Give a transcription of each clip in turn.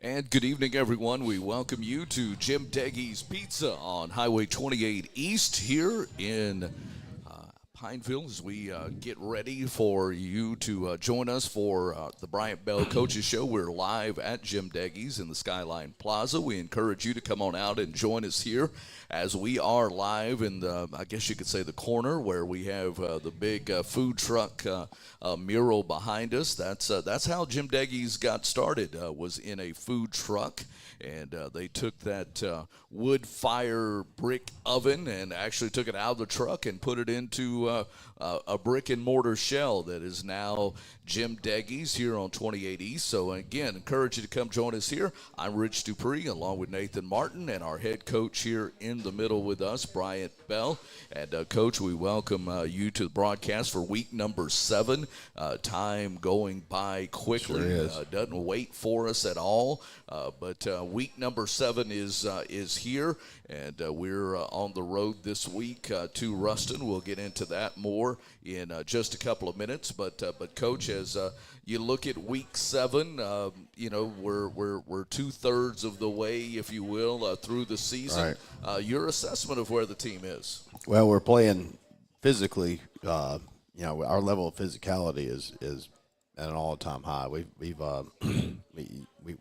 And good evening, everyone. We welcome you to Jim Deggys Pizza on Highway 28 East here in Pineville as we get ready for you to join us for the Bryant Bell Coaches Show. We're live at Jim Deggys in the Skyline Plaza. We encourage you to come on out and join us here as we are live in the, I guess you could say, the corner where we have the big food truck mural behind us. That's how Jim Deggys got started, was in a food truck. And they took that wood fire brick oven and actually took it out of the truck and put it into a brick and mortar shell that is now Jim Deggys here on 28 East. So again, encourage you to come join us here. I'm Rich Dupree along with Nathan Martin and our head coach here in the middle with us, Bryant Bell. And Coach, we welcome you to the broadcast for week number 7. Time going by quickly. Sure Doesn't wait for us at all. But week number 7 is here, and we're on the road this week to Ruston. We'll get into that more in just a couple of minutes. But Coach, as you look at week 7, we're 2/3 of the way, if you will, through the season. Right. Your assessment of where the team is? Well, we're playing physically. Our level of physicality is at an all-time high. We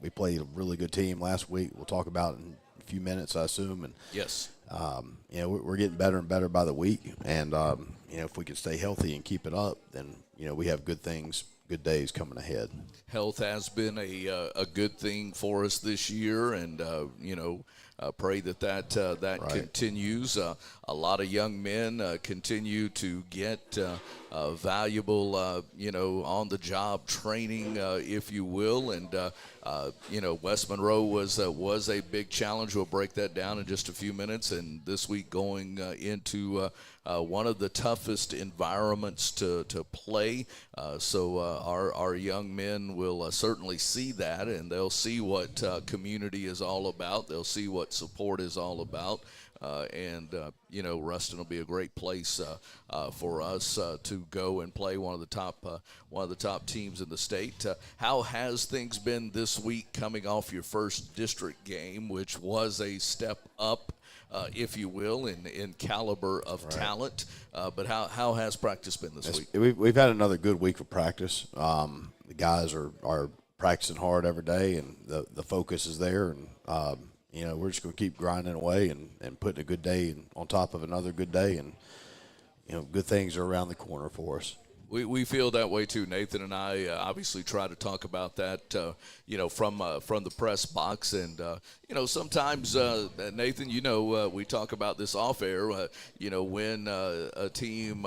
played a really good team last week. We'll talk about it in a few minutes, I assume. And yes, we're getting better and better by the week. And if we can stay healthy and keep it up, then we have good days coming ahead. Health has been a good thing for us this year, and pray that Right. continues. A lot of young men continue to get valuable, on-the-job training, if you will. And West Monroe was a big challenge. We'll break that down in just a few minutes. And this week going into one of the toughest environments to play. So our young men will certainly see that, and they'll see what community is all about. They'll see what support is all about. Ruston will be a great place for us to go and play one of the top teams in the state. How has things been this week coming off your first district game, which was a step up, if you will, in caliber of Right. talent? But how has practice been this week? We've had another good week of practice. The guys are practicing hard every day, and the focus is there. And we're just going to keep grinding away and putting a good day on top of another good day, and good things are around the corner for us. We feel that way too. Nathan and I obviously try to talk about that, from the press box, and sometimes Nathan, we talk about this off air. When a team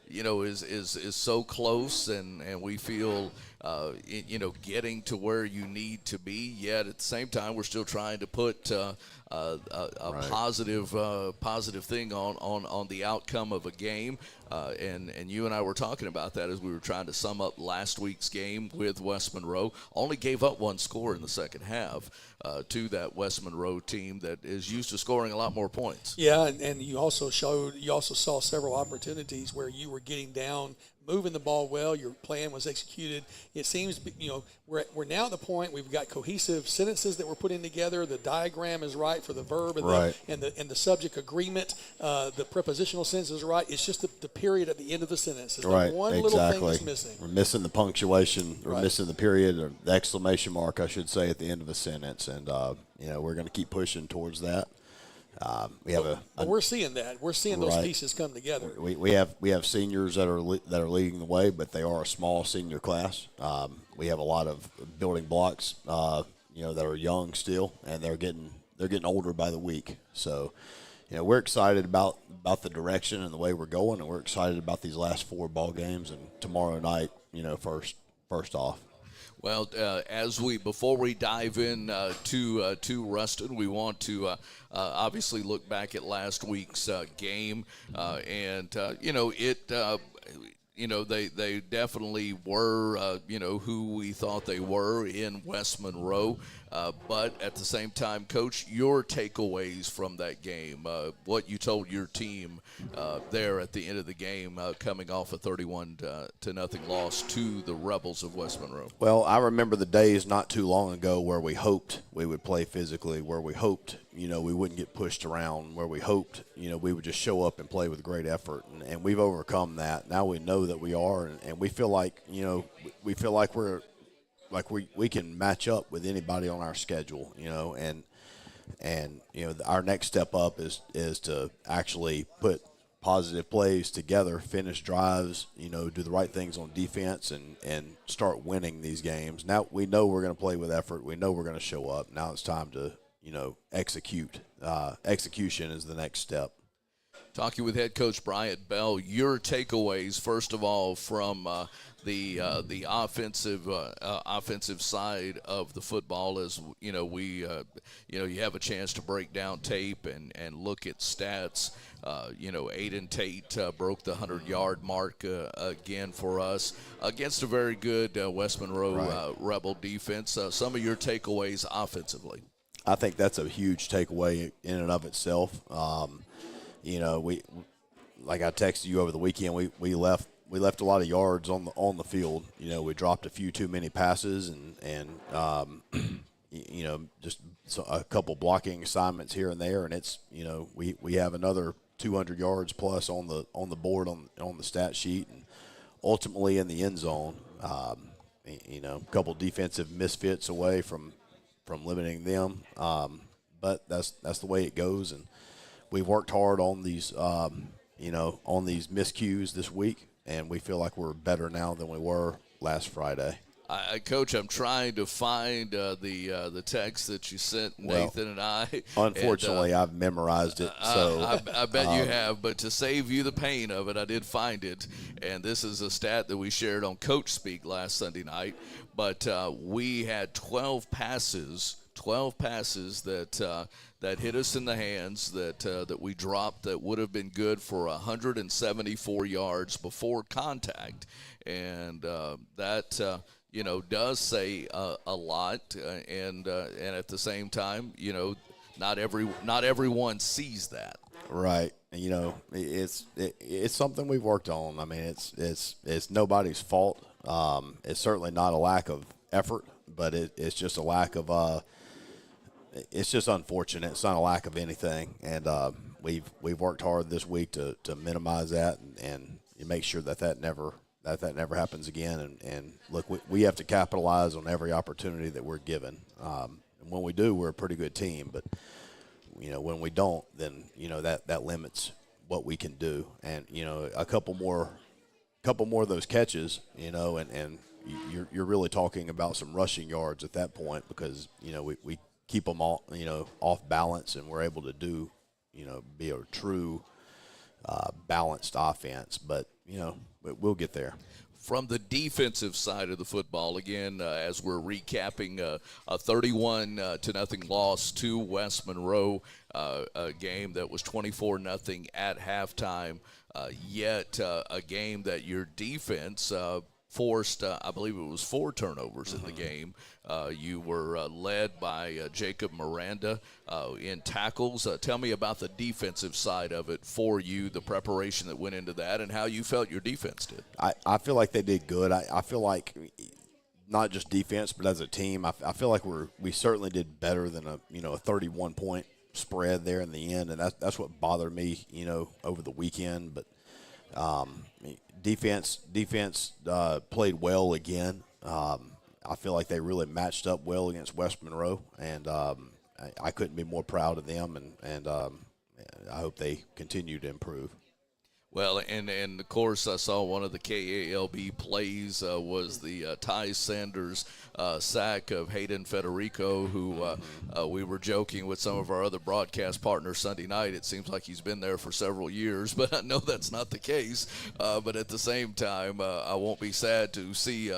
is so close, and we feel getting to where you need to be, yet at the same time we're still trying to put a Right. positive thing on the outcome of a game. And you and I were talking about that as we were trying to sum up last week's game with West Monroe. Only gave up one score in the second half to that West Monroe team that is used to scoring a lot more points. Yeah, and you also saw several opportunities where you were getting down, moving the ball well. Your plan was executed. It seems, we're now at the point we've got cohesive sentences that we're putting together. The diagram is right for the verb, and Right. the subject agreement. The prepositional sentence is right. It's just the period at the end of the sentence. It's Right, the one exactly. little thing that's missing. We're missing the punctuation. We're Right. missing the period, or the exclamation mark, I should say, at the end of a sentence. And we're going to keep pushing towards that. We have But we're seeing that. We're seeing those Right. pieces come together. We have seniors that are leading the way, but they are a small senior class. We have a lot of building blocks, that are young still, and they're getting older by the week. So, we're excited about the direction and the way we're going, and we're excited about these last 4 ball games and tomorrow night. First off. Well, before we dive in to Ruston, we want to obviously look back at last week's game, and they definitely were who we thought they were in West Monroe. But at the same time, Coach, your takeaways from that game, what you told your team there at the end of the game, coming off a 31-0 loss to the Rebels of West Monroe. Well, I remember the days not too long ago where we hoped we would play physically, where we hoped, we wouldn't get pushed around, where we hoped, we would just show up and play with great effort. And we've overcome that. Now we know that we are, and we feel like, we feel like we can match up with anybody on our schedule, and our next step up is to actually put positive plays together, finish drives, do the right things on defense, and start winning these games. Now we know we're going to play with effort. We know we're going to show up. Now it's time to execute. Execution is the next step. Talking with head coach Bryant Bell, your takeaways, first of all, from the offensive side of the football, as you have a chance to break down tape and look at stats. Aiden Tate broke the 100-yard mark again for us against a very good West Monroe Rebel defense. Some of your takeaways offensively. I think that's a huge takeaway in and of itself. We, like I texted you over the weekend, we left a lot of yards on the field. We dropped a few too many passes and just a couple blocking assignments here and there, and it's we have another 200 yards plus on the board on the stat sheet, and ultimately in the end zone. A couple defensive misfits away from limiting them, but that's the way it goes, and we've worked hard on these on these miscues this week, and we feel like we're better now than we were last Friday. Coach, I'm trying to find the text that you sent Nathan and I. Unfortunately, I've memorized it. So I bet you have, but to save you the pain of it, I did find it. And this is a stat that we shared on Coach Speak last Sunday night. But we had 12 passes that hit us in the hands that we dropped that would have been good for 174 yards before contact, and that does say a lot, and at the same time, not everyone sees that. Right. It's something we've worked on. I mean, it's nobody's fault. It's certainly not a lack of effort, but it's just a lack of it's just unfortunate. It's not a lack of anything, and we've worked hard this week to minimize that and make sure that never happens again. And look, we have to capitalize on every opportunity that we're given. And when we do, we're a pretty good team. But when we don't, then that limits what we can do. And a couple more of those catches, and you're really talking about some rushing yards at that point, because we keep them all off balance, and we're able to do be a true balanced offense. But we'll get there. From the defensive side of the football, again, as we're recapping a 31-0 loss to West Monroe, a game that was 24-0 at halftime, yet a game that your defense forced, I believe it was 4 turnovers in the game. You were led by Jacob Miranda in tackles. Tell me about the defensive side of it for you, the preparation that went into that, and how you felt your defense did. I feel like they did good. I feel like not just defense, but as a team, I feel like we certainly did better than a 31-point spread there in the end, and that's what bothered me over the weekend. But defense played well again. I feel like they really matched up well against West Monroe, and I couldn't be more proud of them, and I hope they continue to improve. Well, and of course, I saw one of the KALB plays was the Ty Sanders sack of Hayden Federico, who we were joking with some of our other broadcast partners Sunday night. It seems like he's been there for several years, but I know that's not the case. But at the same time, I won't be sad to see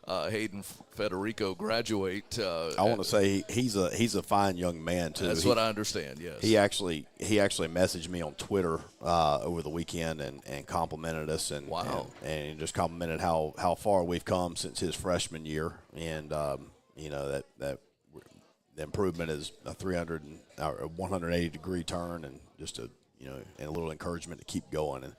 Hayden Federico graduate. I want to say he's a fine young man too. That's what I understand. Yes. He actually messaged me on Twitter over the weekend and complimented us and just complimented how far we've come since his freshman year, and that the improvement is a 180 degree turn, and just and a little encouragement to keep going. And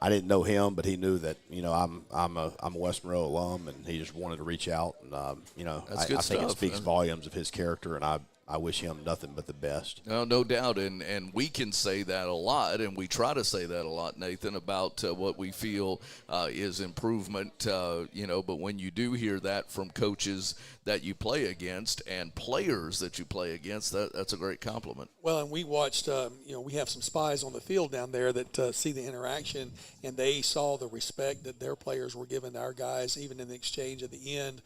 I didn't know him, but he knew that I'm a West Monroe alum, and he just wanted to reach out. And That's I good think it stuff. speaks volumes of his character, and I wish him nothing but the best. No doubt, and we can say that a lot, and we try to say that a lot, Nathan, about what we feel is improvement, but when you do hear that from coaches that you play against and players that you play against, that's a great compliment. Well, and we watched, we have some spies on the field down there that see the interaction, and they saw the respect that their players were giving to our guys, even in the exchange at the end.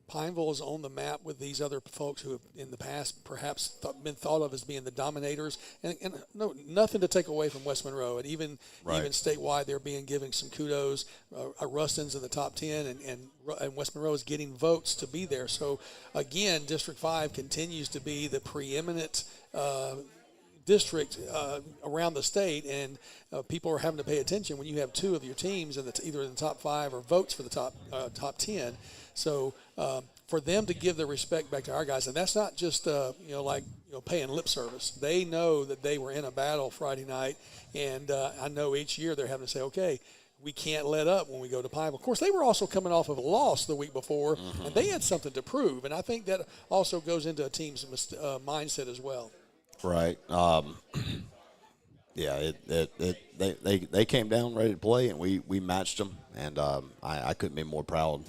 Pineville is on the map with these other folks who have in the past perhaps been thought of as being the dominators, and nothing to take away from West Monroe, and even statewide they're being given some kudos. Ruston's in the top 10, and West Monroe is getting votes to be there. So again, District 5 continues to be the preeminent district around the state, and people are having to pay attention when you have two of your teams either in the top 5 or votes for the top 10. So for them to give the respect back to our guys, and that's not just paying lip service. They know that they were in a battle Friday night, and I know each year they're having to say, okay, we can't let up when we go to Pineville. Of course, they were also coming off of a loss the week before, and they had something to prove, and I think that also goes into a team's mindset as well. Right. They came down ready to play, and we matched them, and I couldn't be more proud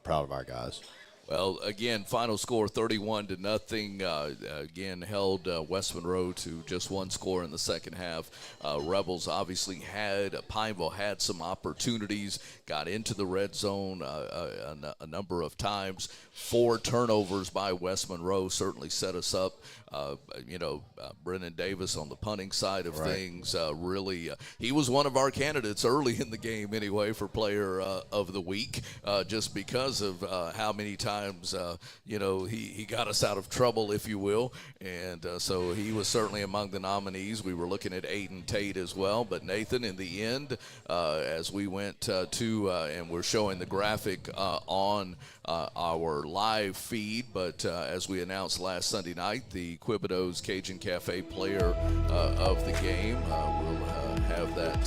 of our guys. Well, again, final score 31-0. Again, held West Monroe to just one score in the second half. Rebels obviously Pineville had some opportunities, got into the red zone a number of times. 4 turnovers by West Monroe certainly set us up. Brennan Davis on the punting side of things, he was one of our candidates early in the game anyway for player of the week, just because of how many times, he got us out of trouble, if you will. And so he was certainly among the nominees. We were looking at Aiden Tate as well. But Nathan, in the end, as we went and we're showing the graphic on our live feed, but as we announced last Sunday night, the Quibido's Cajun Cafe player of the game, we'll have that.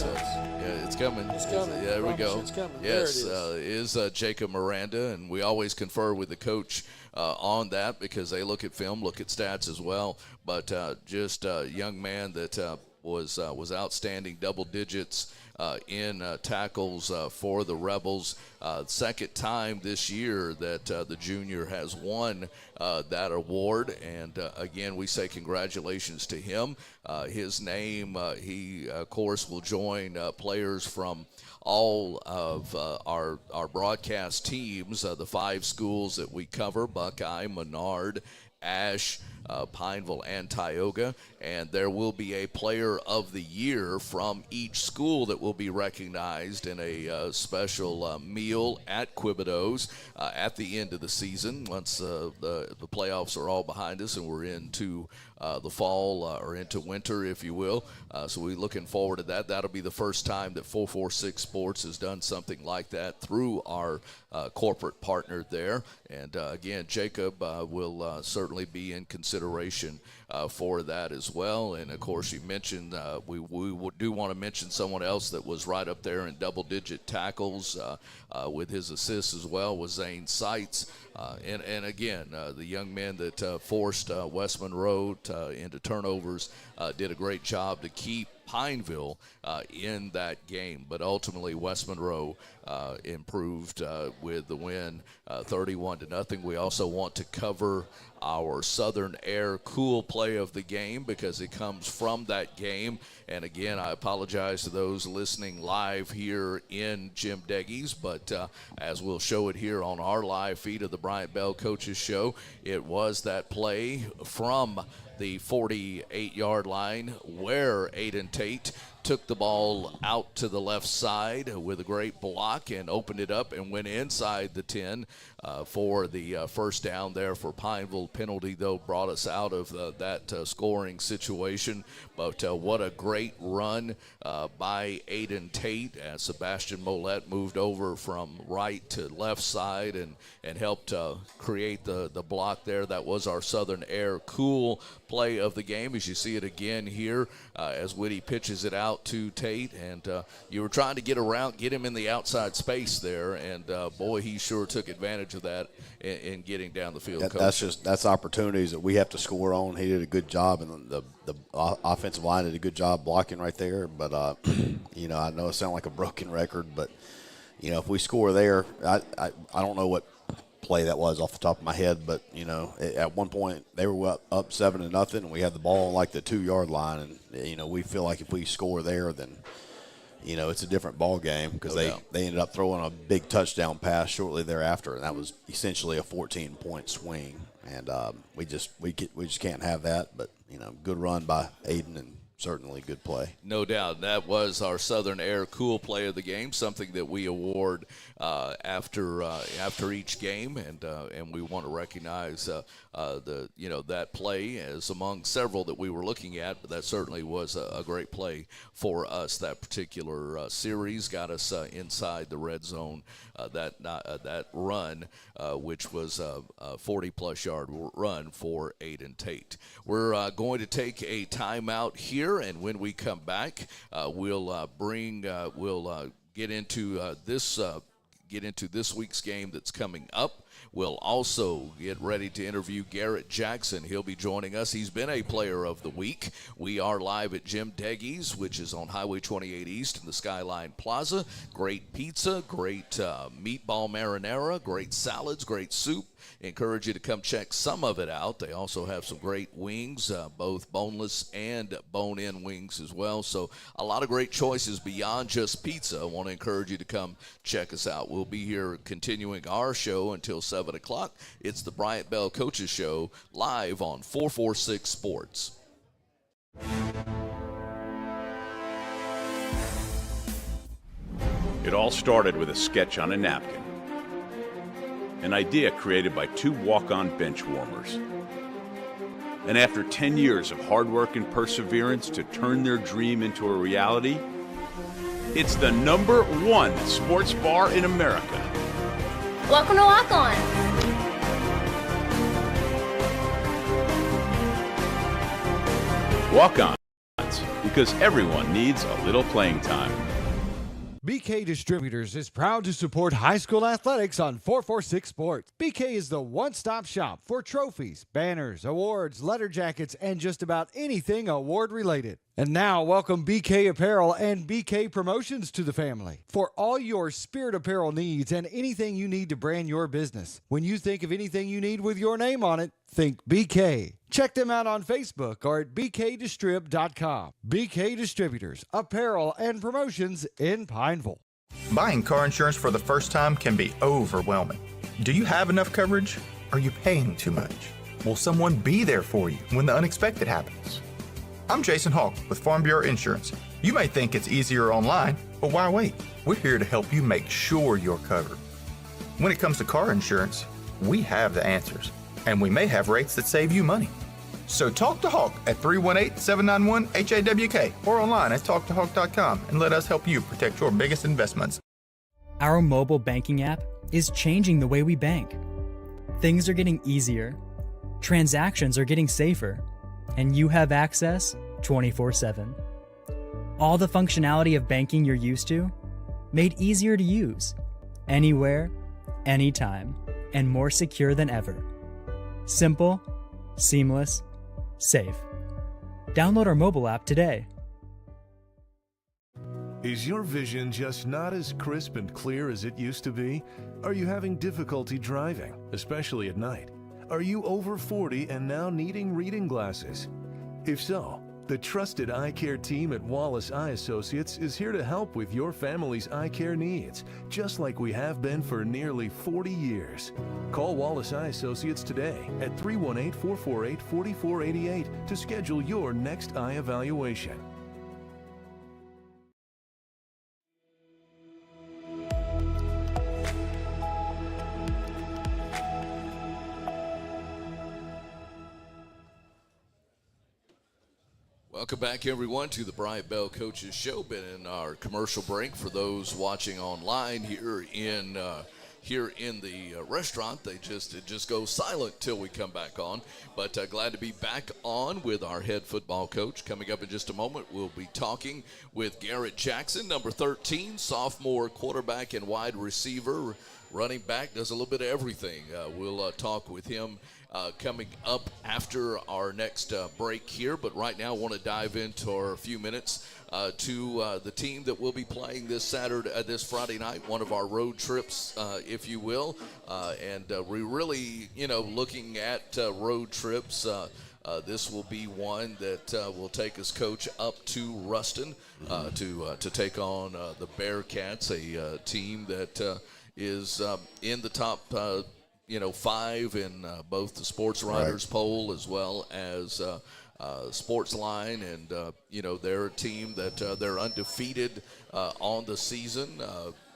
It's coming. It's coming. Yeah, there we go. It's coming. Yes, there it is. Jacob Miranda, and we always confer with the coach on that because they look at film, look at stats as well. But just a young man that was outstanding, double digits in tackles for the Rebels. Second time this year that the junior has won that award, and again, we say congratulations to him. His name, he of course will join players from all of our broadcast teams, the 5 schools that we cover: Buckeye, Menard, Ash, Pineville, and Tioga, and there will be a player of the year from each school that will be recognized in a special meal at Quibido's at the end of the season, once the playoffs are all behind us and we're into the fall or into winter, if you will. So we're looking forward to that. That'll be the first time that 446 Sports has done something like that through our corporate partner there. And again, Jacob will certainly be in consideration for that as well. And of course, you mentioned we do want to mention someone else that was right up there in double-digit tackles with his assists as well, was Zane Seitz. And again, the young man that forced West Monroe into turnovers did a great job to keep Pineville in that game. But ultimately, West Monroe improved with the win 31-0. We also want to cover our Southern Air cool play of the game because it comes from that game. And again, I apologize to those listening live here in Jim Deggys, but as we'll show it here on our live feed of the Bryant Bell Coaches Show, it was that play from the 48-yard line where Aiden Tate took the ball out to the left side with a great block and opened it up and went inside the 10 for the first down there for Pineville. Penalty, though, brought us out of that scoring situation. But what a great run by Aiden Tate as Sebastian Mollett moved over from right to left side and helped create the block there. That was our Southern Air cool play of the game, as you see it again here as Whitty pitches it out to Tate. And you were trying to get him in the outside space there, and boy, he sure took advantage of that in getting down the field. That's opportunities that we have to score on. He did a good job, and the offensive line did a good job blocking right there. But I know it sounds like a broken record, but if we score there, I don't know what play that was off the top of my head, but at one point they were up 7-0, and we had the ball on like the 2-yard line, and we feel like if we score there, then it's a different ball game, because they ended up throwing a big touchdown pass shortly thereafter, and that was essentially a 14-point swing, and we just can't have that. But good run by Aiden, and certainly good play. No doubt. That was our Southern Air cool play of the game, something that we award after each game, and we want to recognize that play as among several that we were looking at, but that certainly was a great play for us. That particular series got us inside the red zone. That run, which was a 40-plus yard run for Aiden Tate. We're going to take a timeout here, and when we come back, we'll get into this week's game that's coming up. We'll also get ready to interview Garrett Jackson. He'll be joining us. He's been a player of the week. We are live at Jim Deggys, which is on Highway 28 East in the Skyline Plaza. Great pizza, great meatball marinara, great salads, great soup. Encourage you to come check some of it out. They also have some great wings, both boneless and bone-in wings as well. So a lot of great choices beyond just pizza. I want to encourage you to come check us out. We'll be here continuing our show until 7 o'clock. It's the Bryant Bell Coaches Show live on 446 Sports. It all started with a sketch on a napkin. An idea created by two walk-on bench warmers. And after 10 years of hard work and perseverance to turn their dream into a reality, it's the #1 sports bar in America. Welcome to Walk On. Walk-ons, because everyone needs a little playing time. BK Distributors is proud to support high school athletics on 446 Sports. BK is the one-stop shop for trophies, banners, awards, letter jackets, and just about anything award-related. And now, welcome BK Apparel and BK Promotions to the family for all your spirit apparel needs and anything you need to brand your business. When you think of anything you need with your name on it, think BK. Check them out on Facebook or at bkdistrib.com. BK Distributors, Apparel and Promotions in Pineville. Buying car insurance for the first time can be overwhelming. Do you have enough coverage? Are you paying too much? Will someone be there for you when the unexpected happens? I'm Jason Hawk with Farm Bureau Insurance. You may think it's easier online, but why wait? We're here to help you make sure you're covered. When it comes to car insurance, we have the answers, and we may have rates that save you money. So talk to Hawk at 318-791-HAWK or online at talktohawk.com and let us help you protect your biggest investments. Our mobile banking app is changing the way we bank. Things are getting easier, transactions are getting safer, and you have access 24/7. All the functionality of banking you're used to, made easier to use, anywhere, anytime, and more secure than ever. Simple, seamless, safe. Download our mobile app today. Is your vision just not as crisp and clear as it used to be? Are you having difficulty driving, especially at night? Are you over 40 and now needing reading glasses? If so, the trusted eye care team at Wallace Eye Associates is here to help with your family's eye care needs, just like we have been for nearly 40 years. Call Wallace Eye Associates today at 318-448-4488 to schedule your next eye evaluation. Welcome back, everyone, to the Bryant Bell Coaches Show. Been in our commercial break for those watching online here in the restaurant. It just goes silent till we come back on. But glad to be back on with our head football coach. Coming up in just a moment, we'll be talking with Garrett Jackson, number 13, sophomore quarterback and wide receiver. Running back, does a little bit of everything. We'll talk with him coming up after our next break here. But right now, I want to dive into our few minutes to the team that will be playing this Friday night, one of our road trips, if you will. And we really, looking at road trips. This will be one that will take us, Coach, up to Ruston to take on the Bearcats, a team that is in the top 5 in both the Sports Writers poll as well as Sportsline, and they're a team that they're undefeated on the season.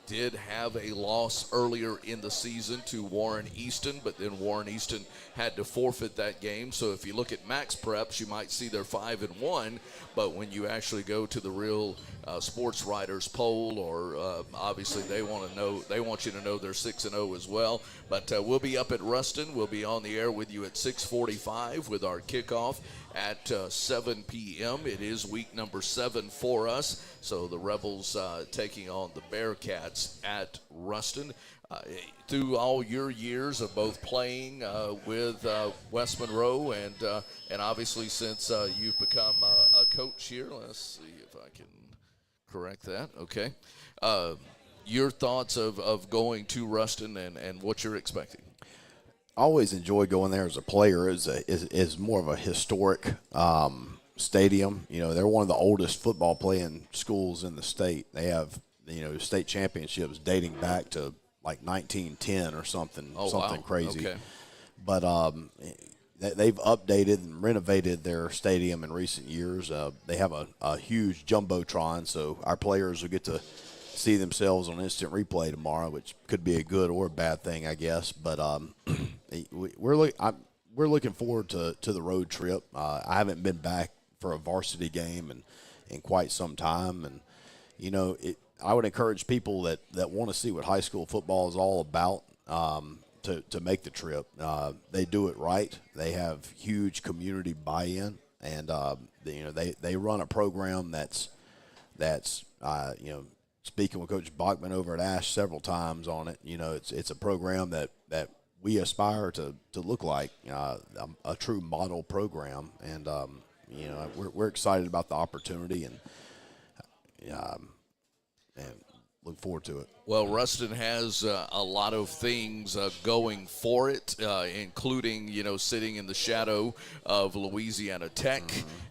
Did have a loss earlier in the season to Warren Easton, but then Warren Easton had to forfeit that game. So if you look at Max Preps, you might see they're 5-1, but when you actually go to the real Sports Writers poll, or obviously they want you to know they're 6-0 as well. But we'll be up at Ruston. We'll be on the air with you at 6:45 with our kickoff at 7 p.m. It is week number 7 for us. So the Rebels taking on the Bearcats at Ruston. Through all your years of both playing with West Monroe and obviously since you've become a coach here, let's see if I can correct that. Okay. Your thoughts of going to Ruston and what you're expecting? I always enjoy going there as a player. Is more of a historic stadium. They're one of the oldest football playing schools in the state. They have state championships dating back to like 1910 or something. Something crazy. Okay. But they've updated and renovated their stadium in recent years. They have a huge jumbotron, so our players will get to see themselves on instant replay tomorrow, which could be a good or a bad thing, I guess. But we're looking forward to the road trip. I haven't been back for a varsity game in quite some time, and I would encourage people that want to see what high school football is all about to make the trip. They do it right. They have huge community buy-in, and they run a program that's speaking with Coach Bachman over at Ash several times on it. It's a program that we aspire to look like a true model program, and we're excited about the opportunity and look forward to it. Well, Ruston has a lot of things going for it, including, sitting in the shadow of Louisiana Tech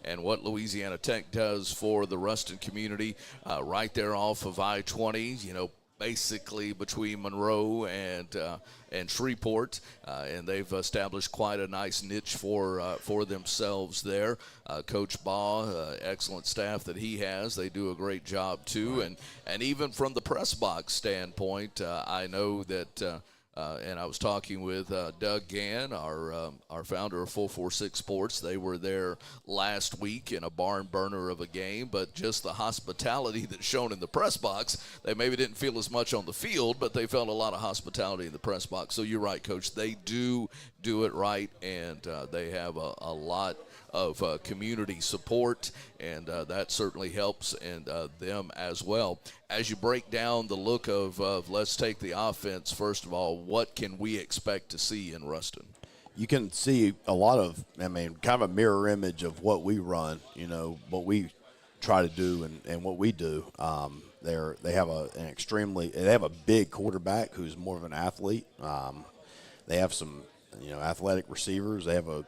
and what Louisiana Tech does for the Ruston community right there off of I-20, basically between Monroe and Shreveport, and they've established quite a nice niche for themselves there. Coach Baugh, excellent staff that he has. They do a great job too, and even from the press box standpoint, I know that. And I was talking with Doug Gann, our founder of 446 Sports. They were there last week in a barn burner of a game, but just the hospitality that's shown in the press box, they maybe didn't feel as much on the field, but they felt a lot of hospitality in the press box. So you're right, Coach. They do it right, and they have a lot of community support, and that certainly helps and them as well. As you break down the look of let's take the offense, first of all, what can we expect to see in Ruston? You can see a lot of, kind of a mirror image of what we run, what we try to do and what we do. They have a big quarterback who's more of an athlete. They have some athletic receivers. They have a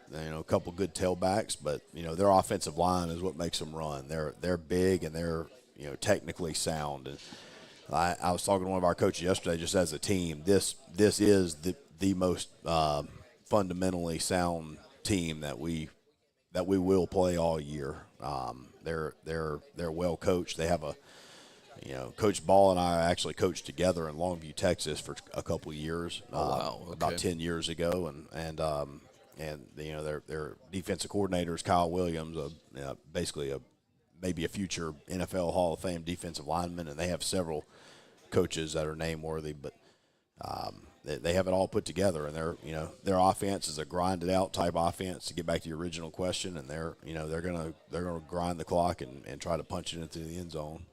couple good tailbacks, but their offensive line is what makes them run. They're big and they're technically sound. And I was talking to one of our coaches yesterday. Just as a team, this is the most fundamentally sound team that we will play all year. They're well coached. They have Coach Ball and I actually coached together in Longview, Texas for a couple of years. Oh, wow. Okay. About 10 years ago, and and their defensive coordinator is Kyle Williams, basically maybe a future NFL Hall of Fame defensive lineman, and they have several coaches that are name worthy, but they have it all put together, and their offense is a grinded out type offense. To get back to your original question, and they're gonna grind the clock and try to punch it into the end zone.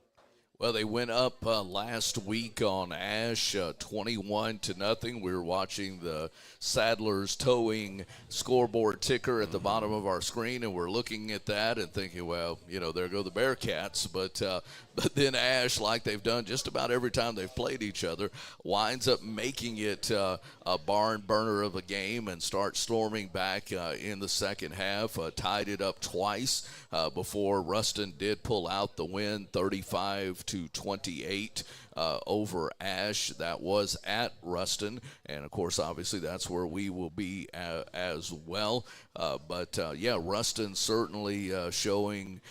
Well, they went up last week on Ash, 21-0. We were watching the Sadlers towing scoreboard ticker at the bottom of our screen, and we're looking at that and thinking, well, there go the Bearcats. But then Ash, like they've done just about every time they've played each other, winds up making it a barn burner of a game and starts storming back in the second half. Tied it up twice before Ruston did pull out the win, 35-28 over Ash. That was at Ruston, and of course, obviously, that's where we will be as well. But Ruston certainly showing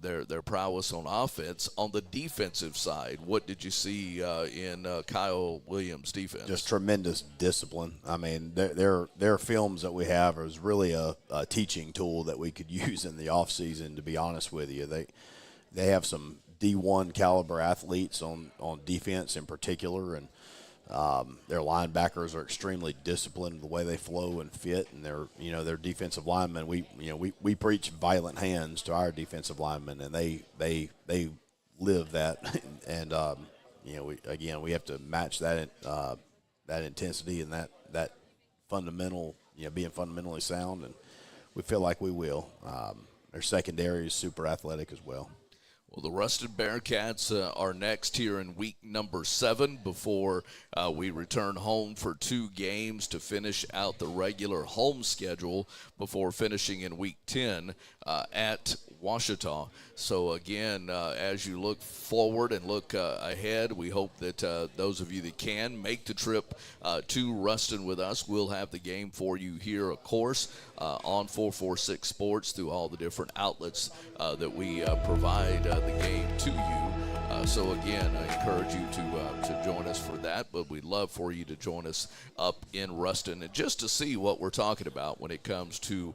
their prowess on offense. On the defensive side, what did you see in Kyle Williams' defense? Just tremendous discipline. I mean, their films that we have is really a teaching tool that we could use in the offseason, to be honest with you. They have some D1 caliber athletes on defense in particular, and their linebackers are extremely disciplined the way they flow and fit, and their defensive linemen. We preach violent hands to our defensive linemen, and they live that, and we have to match that intensity and that fundamental, being fundamentally sound, and we feel like we will. Their secondary is super athletic as well. Well, the Ruston Bearcats are next here in week number 7 before we return home for 2 games to finish out the regular home schedule before finishing in week 10 at Washita. So, again, as you look forward and look ahead, we hope that those of you that can make the trip to Ruston with us, we'll have the game for you here, of course, on 446 Sports through all the different outlets that we provide the game to you. So, again, I encourage you to join us for that, but we'd love for you to join us up in Ruston and just to see what we're talking about when it comes to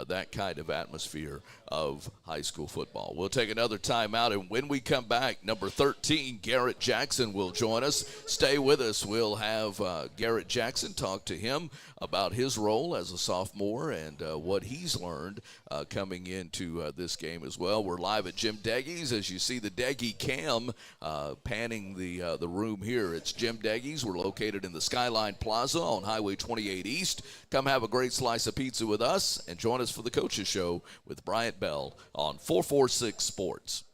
that kind of atmosphere of high school football. We'll take another time out, and when we come back, number 13, Garrett Jackson will join us. Stay with us. We'll have Garrett Jackson talk to him about his role as a sophomore and what he's learned coming into this game as well. We're live at Jim Deggys. As you see the Deggy cam panning the room here, it's Jim Deggys. We're located in the Skyline Plaza on Highway 28 East. Come have a great slice of pizza with us and join us for the Coaches Show with Bryant Bell on 446 Sports.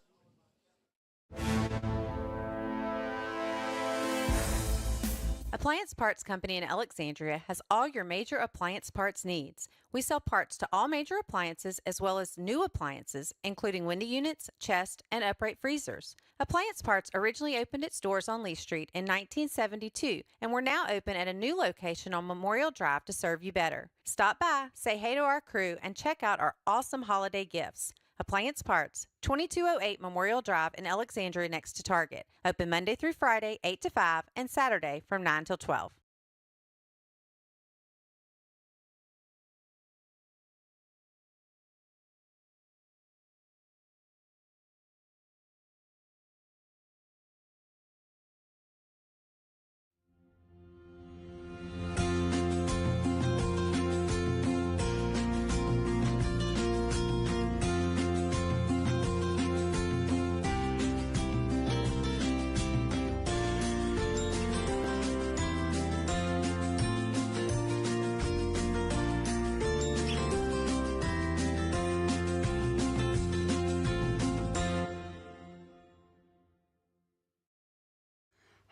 Appliance Parts Company in Alexandria has all your major appliance parts needs. We sell parts to all major appliances as well as new appliances, including window units, chest, and upright freezers. Appliance Parts originally opened its doors on Lee Street in 1972, and we're now open at a new location on Memorial Drive to serve you better. Stop by, say hey to our crew, and check out our awesome holiday gifts. Appliance Parts, 2208 Memorial Drive in Alexandria next to Target. Open Monday through Friday, 8 to 5, and Saturday from 9 till 12.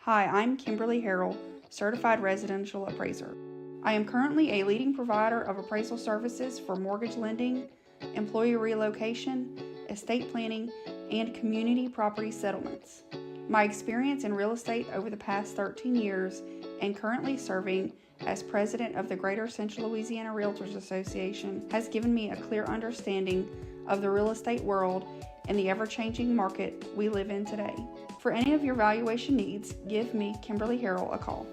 Hi, I'm Kimberly Harrell, Certified Residential Appraiser. I am currently a leading provider of appraisal services for mortgage lending, employee relocation, estate planning, and community property settlements. My experience in real estate over the past 13 years and currently serving as president of the Greater Central Louisiana Realtors Association has given me a clear understanding of the real estate world and the ever-changing market we live in today. For any of your valuation needs, give me, Kimberly Harrell, a call.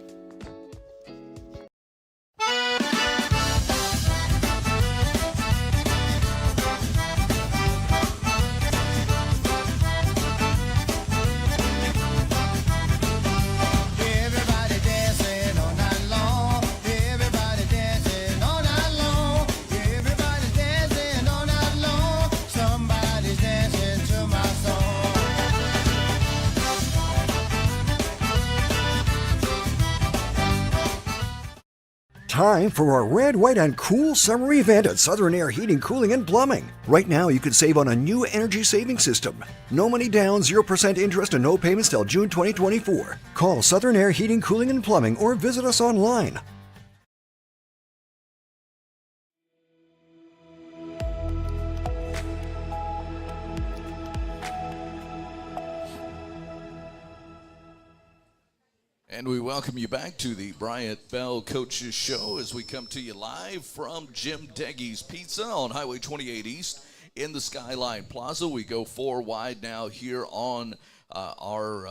time for our red, white, and cool summer event at Southern Air Heating, Cooling, and Plumbing. Right now, you can save on a new energy saving system. No money down, 0% interest, and no payments till June 2024. Call Southern Air Heating, Cooling, and Plumbing or visit us online. And we welcome you back to the Bryant Bell Coaches Show as we come to you live from Jim Deggys Pizza on Highway 28 East in the Skyline Plaza. We go 4 wide now here on our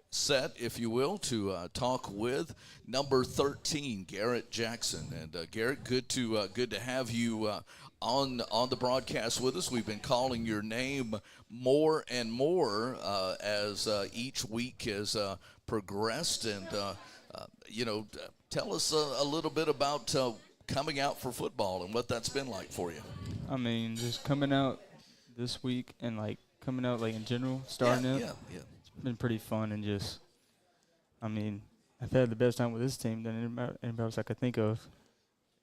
set, if you will, to talk with number 13, Garrett Jackson. And Garrett, good to have you on the broadcast with us. We've been calling your name more and more as each week has progressed, and tell us a little bit about coming out for football and what that's been like for you. I mean, just coming out this week and coming out in general, starting out. Yeah. It's been pretty fun, and I've had the best time with this team than anybody else I could think of.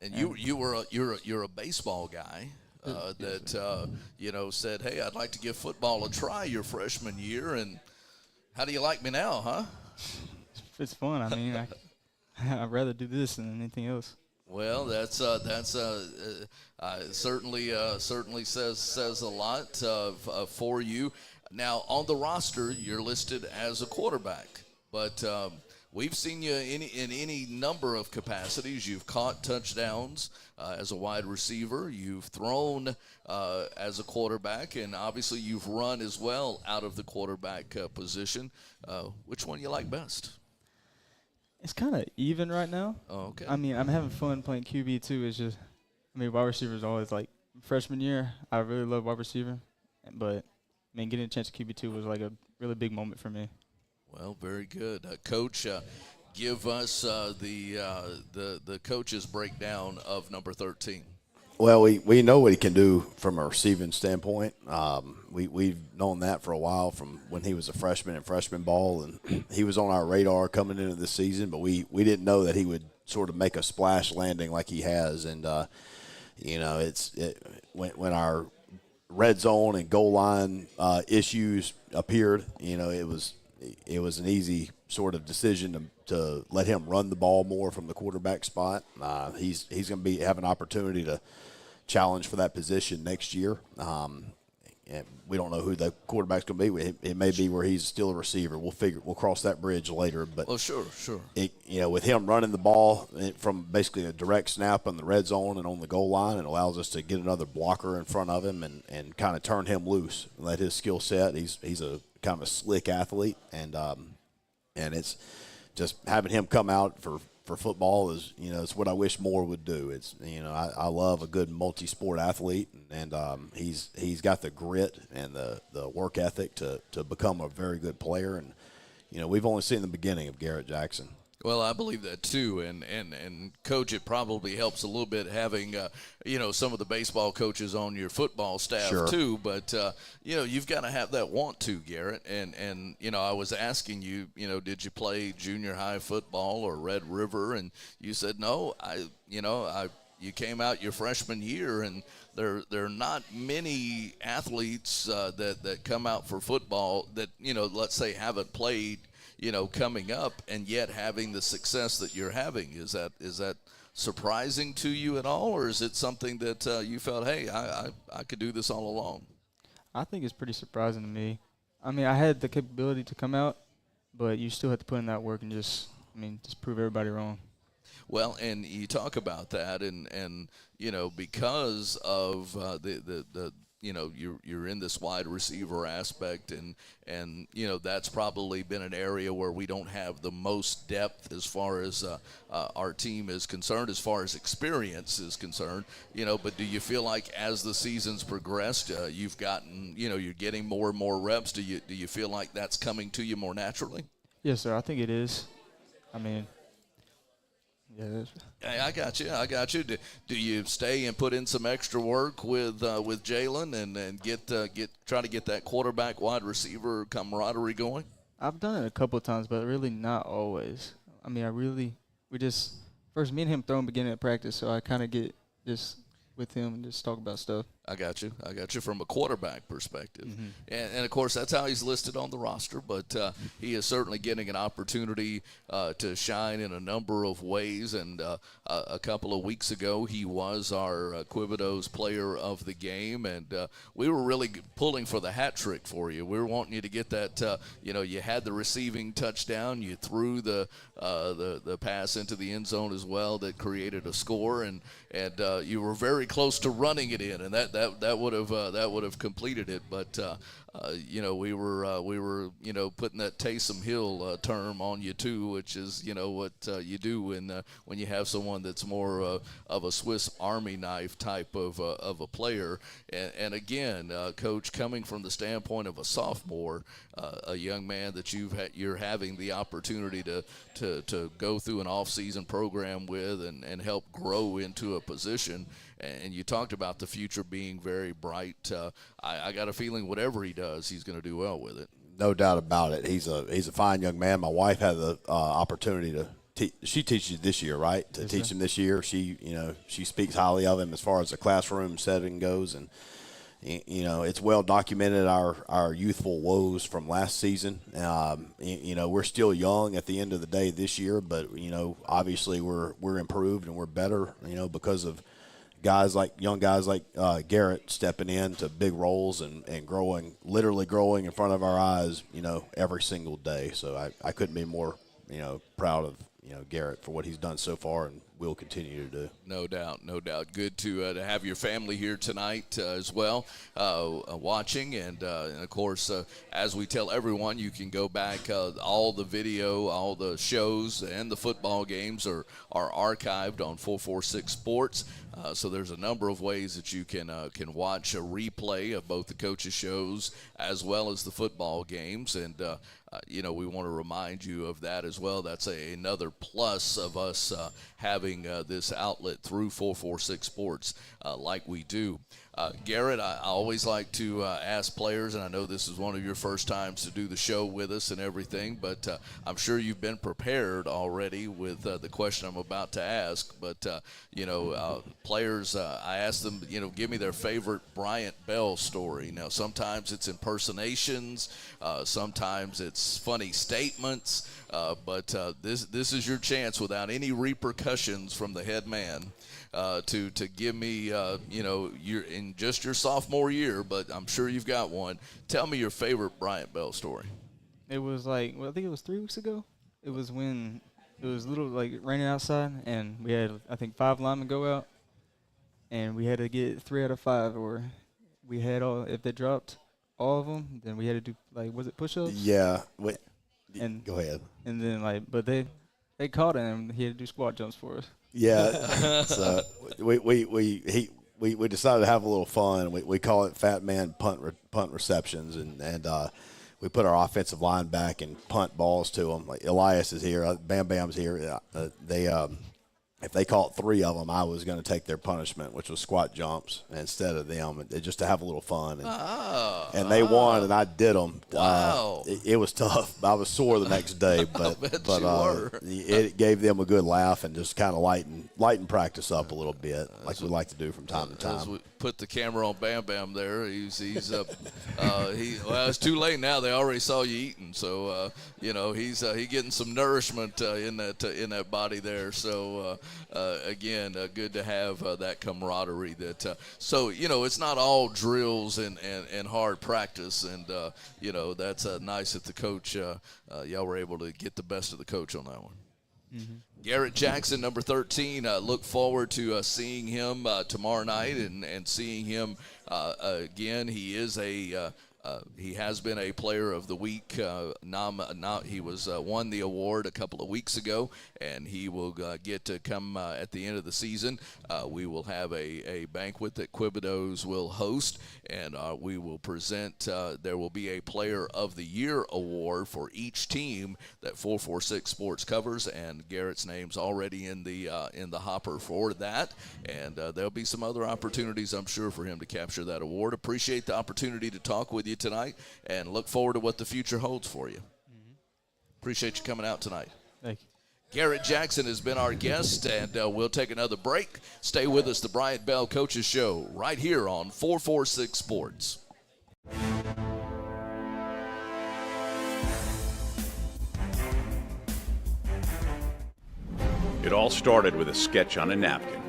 And you're a baseball guy that said, hey, I'd like to give football a try your freshman year, and how do you like me now, huh? It's fun. I mean, I'd rather do this than anything else. Well, that's certainly says a lot for you. Now, on the roster, you're listed as a quarterback, but we've seen you in any number of capacities. You've caught touchdowns as a wide receiver. You've thrown as a quarterback, and obviously you've run as well out of the quarterback position. Which one you like best? It's kind of even right now. Oh, okay. I mean, I'm having fun playing QB too. It's just, wide receiver is always freshman year. I really love wide receiver, but getting a chance to QB2 was a really big moment for me. Well, very good, Coach. Give us the coach's breakdown of number 13. Well, we know what he can do from a receiving standpoint. We've known that for a while from when he was a freshman in freshman ball, and he was on our radar coming into the season, but we didn't know that he would sort of make a splash landing like he has. And, when our red zone and goal line issues appeared, it was an easy sort of decision to let him run the ball more from the quarterback spot. He's going to have an opportunity to challenge for that position next year. And we don't know who the quarterback's going to be. It may be where he's still a receiver. We'll cross that bridge later. But sure. With him running the ball from basically a direct snap on the red zone and on the goal line, it allows us to get another blocker in front of him and kind of turn him loose and let his skill set. He's a kind of a slick athlete, and it's just having him come out for football is, it's what I wish more would do. It's, I love a good multi-sport athlete, and he's got the grit and the work ethic to become a very good player. And, we've only seen the beginning of Garrett Jackson. Well, I believe that too, and Coach, it probably helps a little bit having some of the baseball coaches on your football staff too. But you've got to have that want to, Garrett. And I was asking you, did you play junior high football or Red River? And you said no. You came out your freshman year, and there are not many athletes that come out for football that let's say haven't played coming up, and yet having the success that you're having. Is that surprising to you at all, or is it something that you felt, hey, I could do this all along? I think it's pretty surprising to me. I had the capability to come out, but you still have to put in that work and just prove everybody wrong. Well, and you talk about that, and because of the you're in this wide receiver aspect, and that's probably been an area where we don't have the most depth as far as our team is concerned, as far as experience is concerned. But do you feel like as the season's progressed, you've gotten, you're getting more and more reps? Do you feel like that's coming to you more naturally? Yes, sir. I think it is. Yeah, I got you. Do you stay and put in some extra work with Jalen and try to get that quarterback wide receiver camaraderie going? I've done it a couple of times, but really not always. We just first me and him throwing beginning of practice, so I kind of get just with him and just talk about stuff. I got you from a quarterback perspective. And of course, that's how he's listed on the roster, but he is certainly getting an opportunity to shine in a number of ways. And a couple of weeks ago, he was our Quibido's player of the game, and we were really pulling for the hat trick for you. We were wanting you to get that, you had the receiving touchdown, you threw the pass into the end zone as well that created a score, and you were very close to running it in, and that would have completed it, but we were putting that Taysom Hill term on you too, which is what you do when you have someone that's more of a Swiss Army knife type of a player, and again, Coach, coming from the standpoint of a sophomore, a young man that you're having the opportunity to go through an off-season program with and help grow into a position. And you talked about the future being very bright. I got a feeling whatever he does, he's going to do well with it. No doubt about it. He's a fine young man. My wife had the opportunity to she teaches this year, right? To teach him this year. She speaks highly of him as far as the classroom setting goes, and it's well documented our youthful woes from last season. We're still young at the end of the day this year, but obviously we're improved and we're better, because of young guys like Garrett stepping into big roles and literally growing in front of our eyes, every single day. So I couldn't be more, proud of, Garrett for what he's done so far and will continue to do. No doubt. Good to have your family here tonight as well, watching. And of course, as we tell everyone, you can go back. All the video, all the shows, and the football games are archived on 446 Sports. So there's a number of ways that you can watch a replay of both the coaches' shows as well as the football games. And we want to remind you of that as well. That's another plus of us having this outlet through 446 Sports like we do. Garrett, I always like to ask players, and I know this is one of your first times to do the show with us and everything, but I'm sure you've been prepared already with the question I'm about to ask. But, players, I ask them, give me their favorite Bryant Bell story. Now, sometimes it's impersonations, sometimes it's funny statements, but this is your chance without any repercussions from the head man. To give me, you're in just your sophomore year, but I'm sure you've got one. Tell me your favorite Bryant Bell story. It was I think it was 3 weeks ago. It was when it was raining outside, and we had, I think, 5 linemen go out, and we had to get 3 out of 5, or we had if they dropped all of them, then we had to do, was it push-ups? Yeah. And go ahead. And then, but they caught him, and he had to do squat jumps for us. Yeah, so we decided to have a little fun. We call it Fat Man punt receptions, and we put our offensive line back and punt balls to them. Like Elias is here, Bam Bam's here. If they caught 3 of them, I was going to take their punishment, which was squat jumps instead of them, just to have a little fun. And they won, and I did them. Wow. It was tough. I was sore the next day, but it gave them a good laugh and just kind of lighten practice up a little bit, like we like to do from time to time. As we put the camera on Bam Bam there, he's it's too late now. They already saw you eating, so he's getting some nourishment in that body there. So. Again, good to have that camaraderie. So it's not all drills and hard practice, and that's nice that the coach y'all were able to get the best of the coach on that one. Mm-hmm. Garrett Jackson, number 13. Look forward to seeing him tomorrow night and seeing him again. He is he has been a Player of the Week. He was won the award a couple of weeks ago, and he will get to come at the end of the season. We will have a banquet that Quibido's will host, and we will present. There will be a Player of the Year award for each team that 446 Sports covers, and Garrett's name's already in the hopper for that. And there'll be some other opportunities, I'm sure, for him to capture that award. Appreciate the opportunity to talk with you tonight, and look forward to what the future holds for you. Mm-hmm. Appreciate you coming out tonight. Thank you. Garrett Jackson has been our guest, and we'll take another break. Stay with us, the Bryant Bell Coaches Show, right here on 446 Sports. It all started with a sketch on a napkin.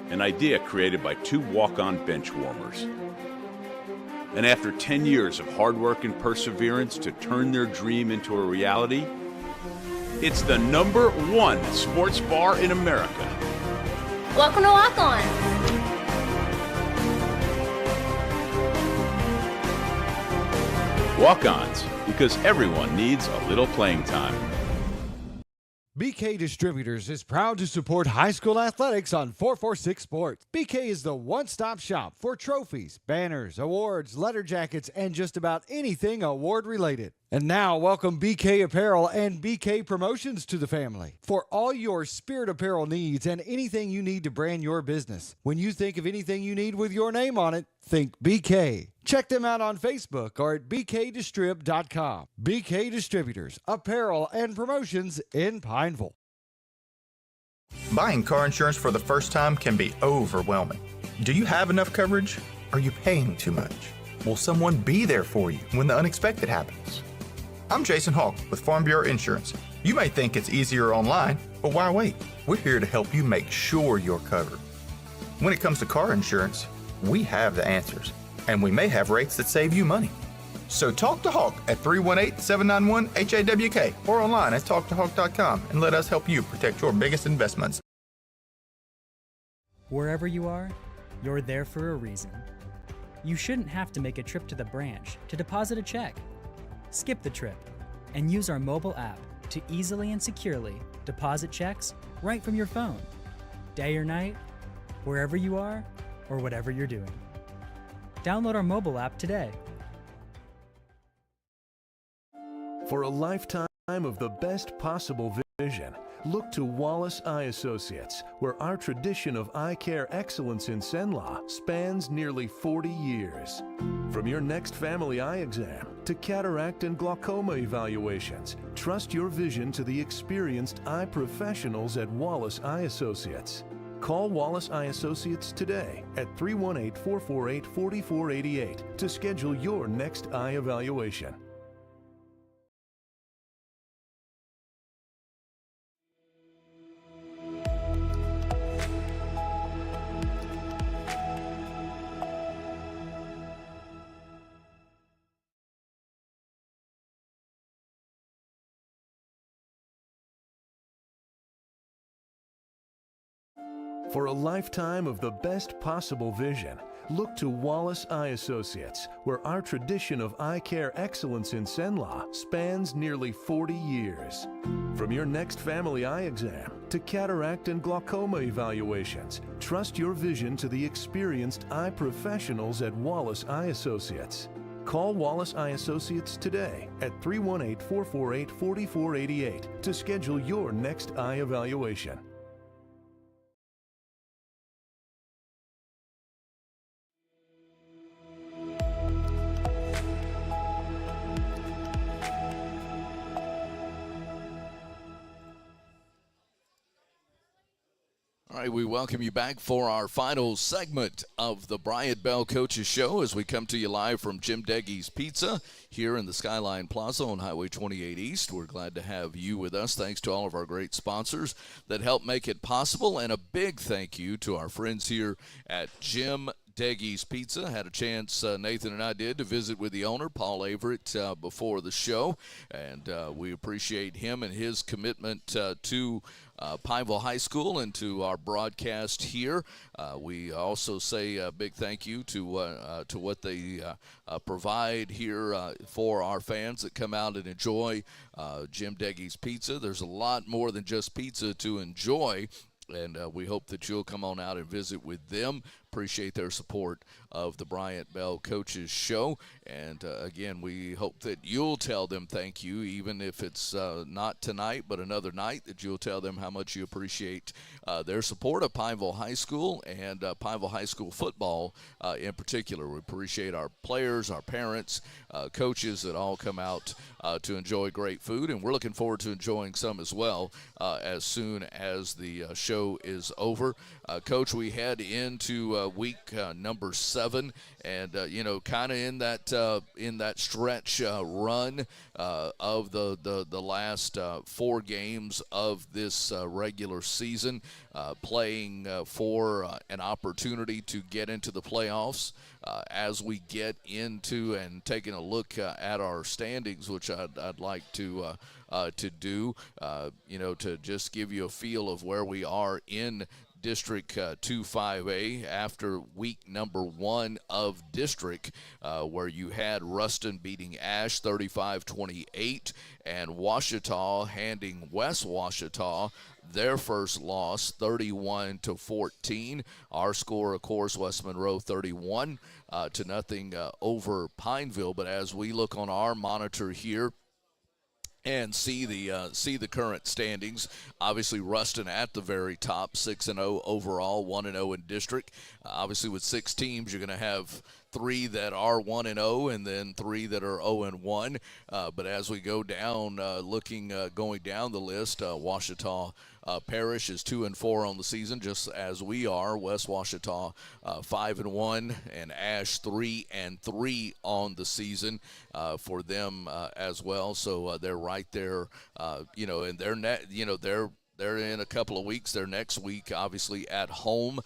An idea created by two walk-on bench warmers. And after 10 years of hard work and perseverance to turn their dream into a reality, it's the #1 sports bar in America. Welcome to Walk On. Walk-ons, because everyone needs a little playing time. BK Distributors is proud to support high school athletics on 446 Sports. BK is the one-stop shop for trophies, banners, awards, letter jackets, and just about anything award-related. And now, welcome BK Apparel and BK Promotions to the family for all your spirit apparel needs and anything you need to brand your business. When you think of anything you need with your name on it, think BK. Check them out on Facebook or at bkdistrib.com. BK Distributors, Apparel and Promotions in Pineville. Buying car insurance for the first time can be overwhelming. Do you have enough coverage? Are you paying too much? Will someone be there for you when the unexpected happens? I'm Jason Hawk with Farm Bureau Insurance. You may think it's easier online, but why wait? We're here to help you make sure you're covered. When it comes to car insurance, we have the answers, and we may have rates that save you money. So talk to Hawk at 318-791-HAWK or online at talktohawk.com and let us help you protect your biggest investments. Wherever you are, you're there for a reason. You shouldn't have to make a trip to the branch to deposit a check. Skip the trip and use our mobile app to easily and securely deposit checks right from your phone, day or night, wherever you are or whatever you're doing. Download our mobile app today. For a lifetime of the best possible vision, look to Wallace Eye Associates, where our tradition of eye care excellence in Cenla spans nearly 40 years. From your next family eye exam to cataract and glaucoma evaluations, trust your vision to the experienced eye professionals at Wallace Eye Associates. Call Wallace Eye Associates today at 318-448-4488 to schedule your next eye evaluation. For a lifetime of the best possible vision, look to Wallace Eye Associates, where our tradition of eye care excellence in Cenla spans nearly 40 years. From your next family eye exam to cataract and glaucoma evaluations, trust your vision to the experienced eye professionals at Wallace Eye Associates. Call Wallace Eye Associates today at 318-448-4488 to schedule your next eye evaluation. All right, we welcome you back for our final segment of the Bryant Bell Coaches Show as we come to you live from Jim Deggys Pizza here in the Skyline Plaza on Highway 28 East. We're glad to have you with us. Thanks to all of our great sponsors that help make it possible, and a big thank you to our friends here at Jim Deggys Pizza. Had a chance, Nathan and I did, to visit with the owner, Paul Averett, before the show, and we appreciate him and his commitment to Pineville High School and to our broadcast here. We also say a big thank you to what they provide here for our fans that come out and enjoy Jim Deggys Pizza. There's a lot more than just pizza to enjoy, and we hope that you'll come on out and visit with them. Appreciate their support of the Bryant Bell Coaches Show. And, again, we hope that you'll tell them thank you, even if it's not tonight but another night, that you'll tell them how much you appreciate their support of Pineville High School and Pineville High School football in particular. We appreciate our players, our parents, coaches that all come out to enjoy great food, and we're looking forward to enjoying some as well as soon as the show is over. Coach, we head into week number 7, and kind of in that stretch run of the last 4 games of this regular season, playing for an opportunity to get into the playoffs. As we get into and taking a look at our standings, which I'd like to do, to just give you a feel of where we are in District 2-5A after week number 1 of District, where you had Ruston beating Ash 35-28 and Ouachita handing West Ouachita their first loss 31-14. Our score, of course, West Monroe 31-0 over Pineville. But as we look on our monitor here and see the current standings, obviously Ruston at the very top, 6-0 overall, 1-0 in district. Obviously with 6 teams, you're going to have 3 that are 1-0 and then 3 that are 0-1. But as we go down, going down the list, Ouachita Parish is 2-4 on the season, just as we are. West Ouachita 5-1, and Ash 3-3 on the season for them as well. So they're right there, and they're in a couple of weeks. They're next week, obviously, at home.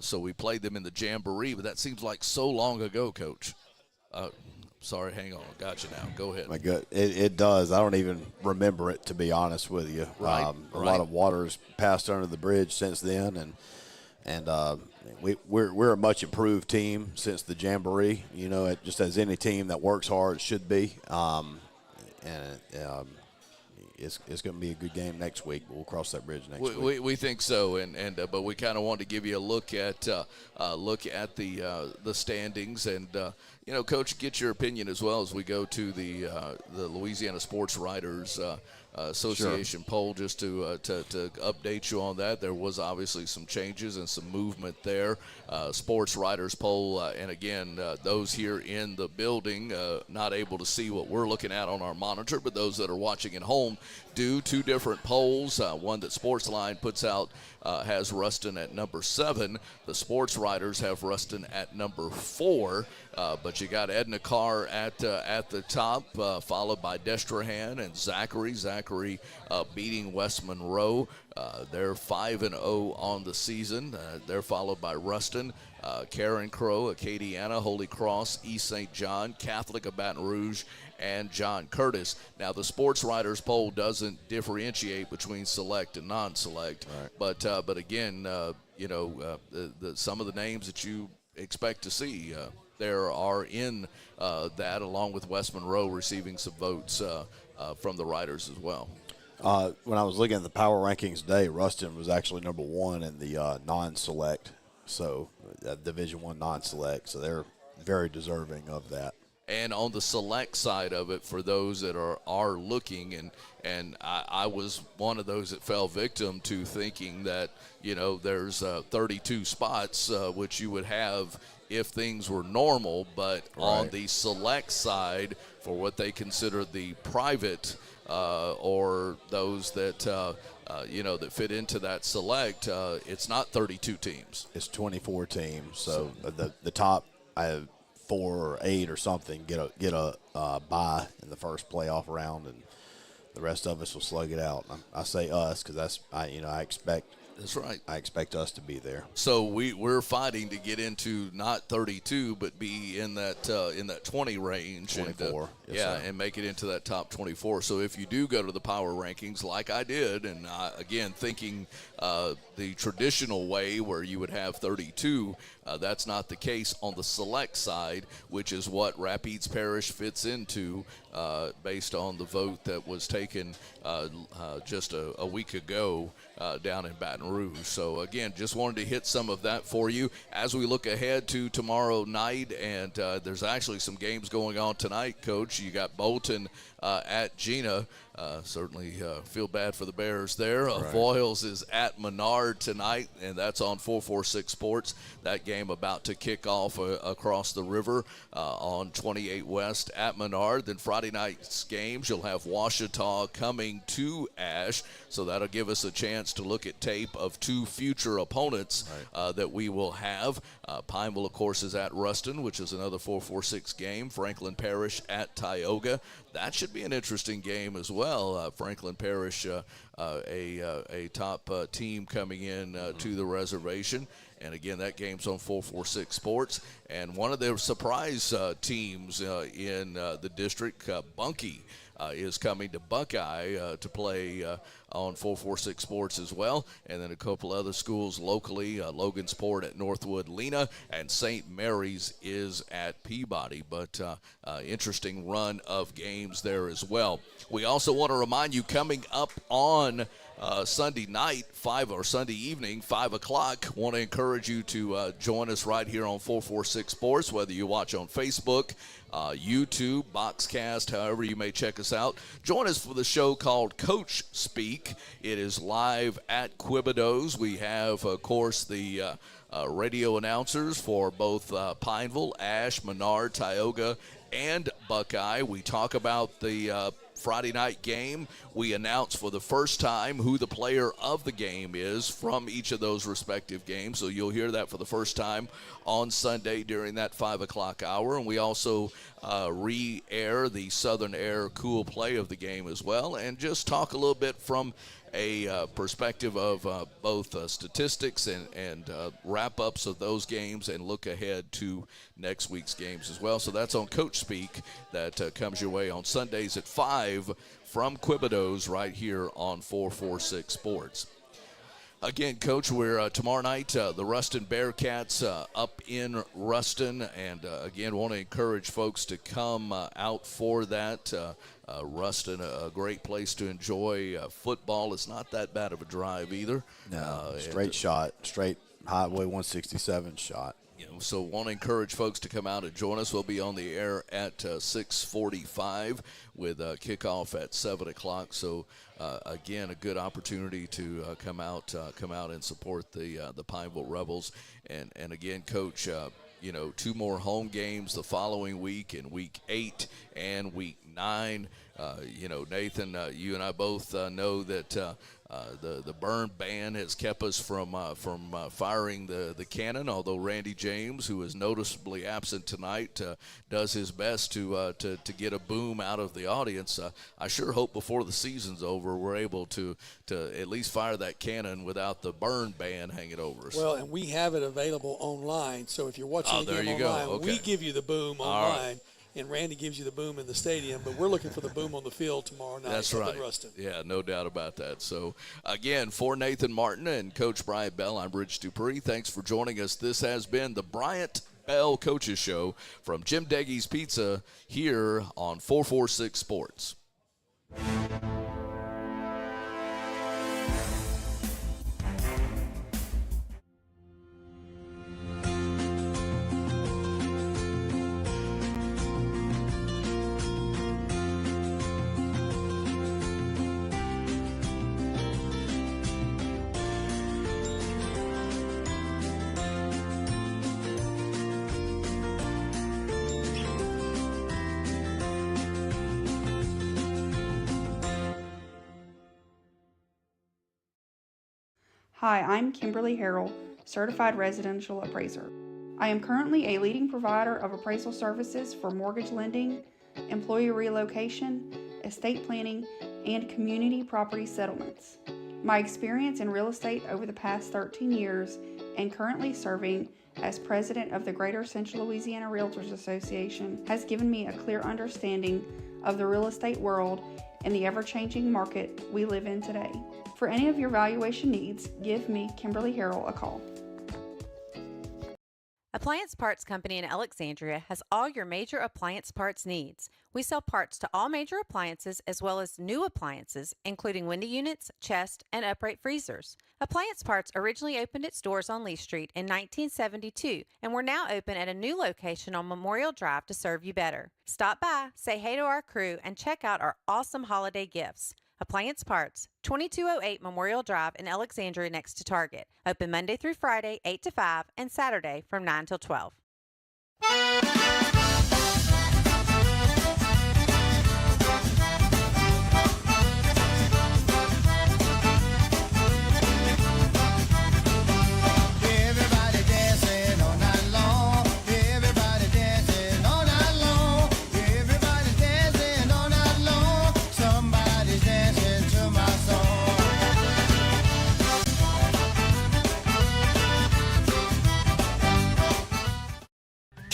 So we played them in the Jamboree, but that seems like so long ago, Coach. Sorry, hang on. Got you now. Go ahead. My God, it does. I don't even remember it, to be honest with you. Right. A lot of water's passed under the bridge since then, and we're a much improved team since the Jamboree. Just as any team that works hard should be. It's going to be a good game next week. We'll cross that bridge next week. We think so, but we kind of want to give you a look at the standings, and Coach, get your opinion as well as we go to the Louisiana Sports Writers Association poll, just to update you on that. There was obviously some changes and some movement there. Sports Writers poll, and again, those here in the building not able to see what we're looking at on our monitor, but those that are watching at home do. 2 different polls. One that Sportsline puts out has Ruston at number 7. The Sports Writers have Ruston at number 4. But you got Edna Carr at the top, followed by Destrehan and Zachary. Zachary beating West Monroe. They're 5-0 on the season. They're followed by Ruston, Karen Crow, Acadiana, Holy Cross, East St. John, Catholic of Baton Rouge, and John Curtis. Now, the Sports Writers poll doesn't differentiate between select and non-select, right. But again, some of the names that you expect to see there are in that, along with West Monroe receiving some votes from the writers as well. When I was looking at the power rankings today, Ruston was actually number 1 in the non-select, so Division I non-select, so they're very deserving of that. And on the select side of it, for those that are looking, and I was one of those that fell victim to thinking that, there's 32 spots, which you would have if things were normal, but right. On the select side, for what they consider the private or those that that fit into that select, it's not 32 teams. It's 24 teams. So the top 4 or 8 or something get a bye in the first playoff round, and the rest of us will slug it out. I say us because I expect. That's right. I expect us to be there. So we're fighting to get into not 32, but be in that 20 range. 24. And, and make it into that top 24. So if you do go to the power rankings, like I did, and again thinking the traditional way where you would have 32, That's not the case on the select side, which is what Rapides Parish fits into based on the vote that was taken just a week ago down in Baton Rouge. So, again, just wanted to hit some of that for you as we look ahead to tomorrow night. And there's actually some games going on tonight, Coach. You got Bolton at Gina. Certainly feel bad for the Bears there. Right. Voiles is at Menard tonight, and that's on 446 Sports. That game about to kick off across the river on 28 West at Menard. Then Friday night's games, you'll have Ouachita coming to Ash, so that'll give us a chance to look at tape of two future opponents that we will have. Pineville, of course, is at Ruston, which is another 446 game. Franklin Parish at Tioga. That should be an interesting game as well. Franklin Parish, a top team coming in to the reservation. And, again, that game's on 446 Sports. And one of the surprise teams in the district, Bunkie, is coming to Buckeye to play on 446 Sports as well. And then a couple other schools locally, Logansport at Northwood Lena, and St. Mary's is at Peabody. But interesting run of games there as well. We also want to remind you, coming up on Sunday night, Sunday evening, 5 o'clock. Want to encourage you to join us right here on 446 Sports, whether you watch on Facebook, YouTube, Boxcast, however you may check us out. Join us for the show called Coach Speak. It is live at Quibido's. We have, of course, the radio announcers for both Pineville, Ash, Menard, Tioga, and Buckeye. We talk about the Friday night game. We announce for the first time who the player of the game is from each of those respective games. So you'll hear that for the first time on Sunday during that 5 o'clock hour. And we also re-air the Southern Air Cool Play of the game as well, and just talk a little bit from a perspective of both statistics and wrap-ups of those games, and look ahead to next week's games as well. So that's on Coach Speak. That comes your way on Sundays at 5 from Quibido's right here on 446 Sports. Again, Coach, we're tomorrow night, the Ruston Bearcats up in Ruston, and again, want to encourage folks to come out for that. Ruston, a great place to enjoy football. It's not that bad of a drive either. No, straight Highway 167 shot. So want to encourage folks to come out and join us. We'll be on the air at 6:45 with kickoff at 7 o'clock. So, again, a good opportunity to come out and support the Pineville Rebels. And again, Coach, two more home games the following week, in Week 8 and Week 9. Nathan, you and I both know that the burn ban has kept us from firing the cannon, although Randy James, who is noticeably absent tonight, does his best to get a boom out of the audience. I sure hope before the season's over we're able to at least fire that cannon without the burn ban hanging over us. Well, and we have it available online, so if you're watching the game online, okay. we give you the boom online. And Randy gives you the boom in the stadium, but we're looking for the boom on the field tomorrow night. That's up right. in Ruston. Yeah, no doubt about that. So, again, for Nathan Martin and Coach Bryant Bell, I'm Rich Dupree. Thanks for joining us. This has been the Bryant Bell Coaches Show from Jim Deggys Pizza here on 446 Sports. Hi, I'm Kimberly Harrell, Certified Residential Appraiser. I am currently a leading provider of appraisal services for mortgage lending, employee relocation, estate planning, and community property settlements. My experience in real estate over the past 13 years and currently serving as president of the Greater Central Louisiana Realtors Association has given me a clear understanding of the real estate world and the ever-changing market we live in today. For any of your valuation needs, give me, Kimberly Harrell, a call. Appliance Parts Company in Alexandria has all your major appliance parts needs. We sell parts to all major appliances as well as new appliances, including window units, chest, and upright freezers. Appliance Parts originally opened its doors on Lee Street in 1972, and we're now open at a new location on Memorial Drive to serve you better. Stop by, say hey to our crew, and check out our awesome holiday gifts. Appliance Parts, 2208 Memorial Drive in Alexandria next to Target. Open Monday through Friday, 8 to 5, and Saturday from 9 till 12.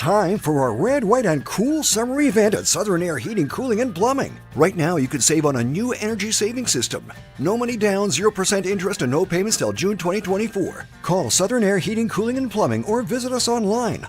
Time for our red, white, and cool summer event at Southern Air Heating, Cooling, and Plumbing. Right now, you can save on a new energy saving system. No money down, 0% interest, and no payments till June 2024. Call Southern Air Heating, Cooling, and Plumbing or visit us online.